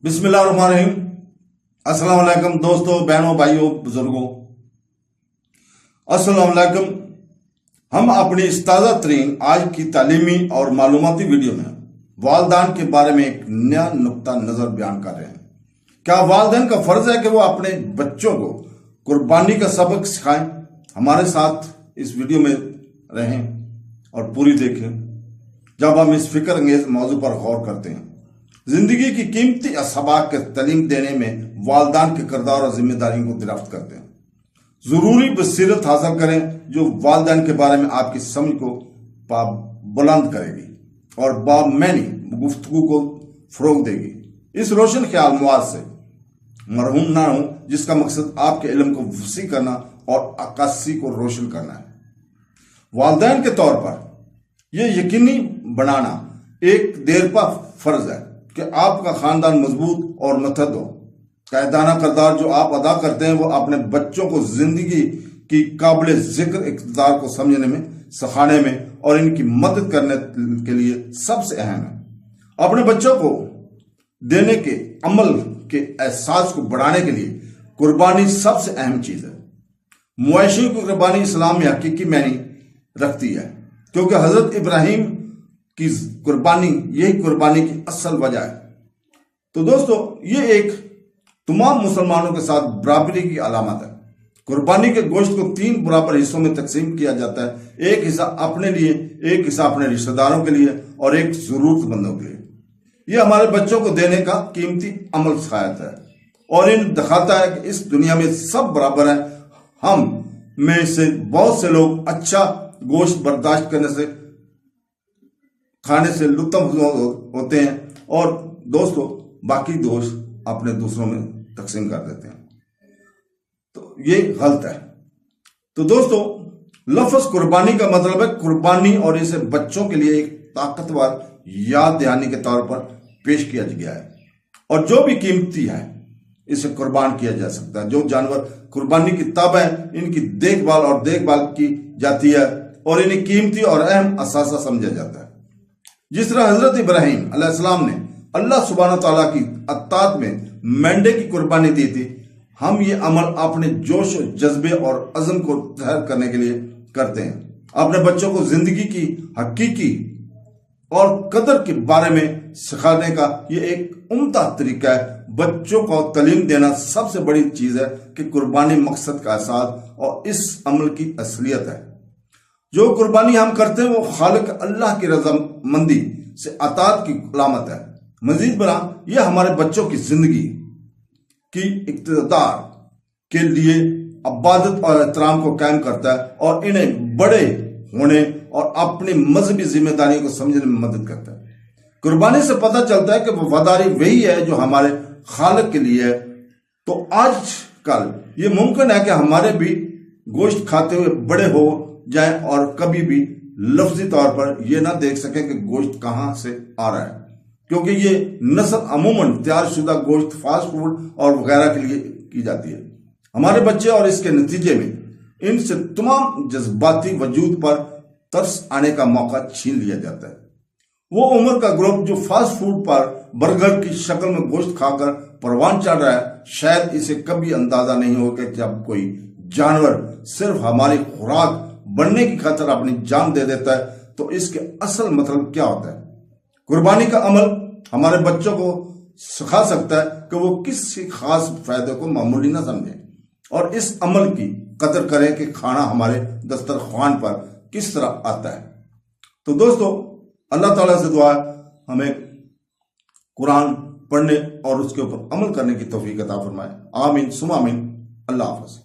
बिस्मिल्लाहिर्रहमानिर्रहीम। अस्सलाम वालेकुम दोस्तों, बहनों, भाइयों, बुजुर्गों, अस्सलाम वालेकुम। हम अपनी इस ताज़ा तरीन आज की तालीमी और मालूमाती वीडियो में वालिदैन के बारे में एक नया नुक्ता नजर बयान कर रहे हैं। क्या वालिदैन का फर्ज है कि वो अपने बच्चों को कुर्बानी का सबक सिखाएं? हमारे साथ इस वीडियो में रहें और पूरी देखें जब हम इस फिक्र अंगेज मौजू पर गौर करते हैं। जिंदगी की कीमती असबाक के तालीम देने में वालिदैन के किरदार और जिम्मेदारियों को दरियाफ्त करते हैं। जरूरी बसीरत हासिल करें जो वालिदैन के बारे में आपकी समझ को बुलंद करेगी और बामैनी गुफ्तगू को फरोग देगी। इस रोशन ख्याल मवाद से मरहूम ना हो जिसका मकसद आपके इल्म को वसी करना और अक्कासी को रोशन करना है। वालिदैन के तौर पर यह यकीनी बनाना एक देरपा फर्ज है कि आपका खानदान मजबूत और मतहद हो। कायदाना किरदार जो आप अदा करते हैं वो अपने बच्चों को जिंदगी की काबिल जिक्र इक़्तिदार को समझने में, सिखाने में और इनकी मदद करने के लिए सबसे अहम है। अपने बच्चों को देने के अमल के एहसास को बढ़ाने के लिए कुर्बानी सबसे अहम चीज है। मुआशी की कुर्बानी इस्लाम में हकीकी मायने रखती है क्योंकि हजरत इब्राहिम की कुर्बानी यही कुर्बानी की असल वजह है। तो दोस्तों, ये एक तमाम मुसलमानों के साथ बराबरी की अलामत है। कुर्बानी के गोश्त को 3 बराबर हिस्सों में तकसीम किया जाता है। एक हिस्सा अपने लिए, एक हिस्सा अपने रिश्तेदारों के लिए और एक जरूरतमंदों के लिए। यह हमारे बच्चों को देने का कीमती अमल सिखाता है और इन दिखाता है कि इस दुनिया में सब बराबर है। हम में से बहुत से लोग अच्छा गोश्त बर्दाश्त करने से, खाने से लुत्फ होते हैं और दोस्तों बाकी दोस्त अपने दूसरों में तकसीम कर देते हैं। तो ये गलत है। तो दोस्तों, लफ्ज कुर्बानी का मतलब है कुर्बानी और इसे बच्चों के लिए एक ताकतवर याद दहानी के तौर पर पेश किया गया है और जो भी कीमती है इसे कुर्बान किया जा सकता है। जो जानवर कुर्बानी की तब है इनकी देखभाल की जाती है और इन्हें कीमती और अहम असासा समझा जाता है। जिस तरह हजरत इब्राहिम अलैहिस्सलाम ने अल्लाह सुब्हानहू तआला की अताअत में मेंढे की कुर्बानी दी थी, हम ये अमल अपने जोश और जज्बे और अज़म को ज़ाहिर करने के लिए करते हैं। अपने बच्चों को जिंदगी की हकीकी और कदर के बारे में सिखाने का ये एक उम्दा तरीका है। बच्चों को तालीम देना सबसे बड़ी चीज है कि कुर्बानी मकसद का एहसास और इस अमल की असलियत है। जो कुर्बानी हम करते हैं वो खालिक अल्लाह की रज़ामंदी से अताअत की अलामत है। मजीद बना यह हमारे बच्चों की जिंदगी की इक़्तिदार के लिए इबादत और एहतराम को कायम करता है और इन्हें बड़े होने और अपनी मजहबी जिम्मेदारियों को समझने में मदद करता है। कुर्बानी से पता चलता है कि वफादारी वही है जो हमारे खालिक के लिए है। तो आजकल ये मुमकिन है कि हमारे भी गोश्त खाते हुए बड़े हो जाएं और कभी भी लफ्जी तौर पर यह ना देख सकें कि गोश्त कहां से आ रहा है, क्योंकि ये नस्ल अमूमन तैयार शुदा गोश्त, फास्ट फूड और वगैरह के लिए की जाती है। हमारे बच्चे और इसके नतीजे में इनसे तमाम जज्बाती वजूद पर तरस आने का मौका छीन लिया जाता है। वो उम्र का ग्रुप जो फास्ट फूड पर बर्गर की शक्ल में गोश्त खाकर परवान चढ़ रहा है, शायद इसे कभी अंदाजा नहीं होगा कि जब कोई जानवर सिर्फ हमारी खुराक बनने की खातिर अपनी जान दे देता है तो इसके असल मतलब क्या होता है। कुर्बानी का अमल हमारे बच्चों को सिखा सकता है कि वो किसी खास फायदे को मामूली ना समझें और इस अमल की कदर करें कि खाना हमारे दस्तरखान पर किस तरह आता है। तो दोस्तों, अल्लाह ताला से दुआ है हमें कुरान पढ़ने और उसके ऊपर अमल करने की तौफीक अता फरमाए। आमीन सुमा आमीन। अल्लाह हाफ़िज़।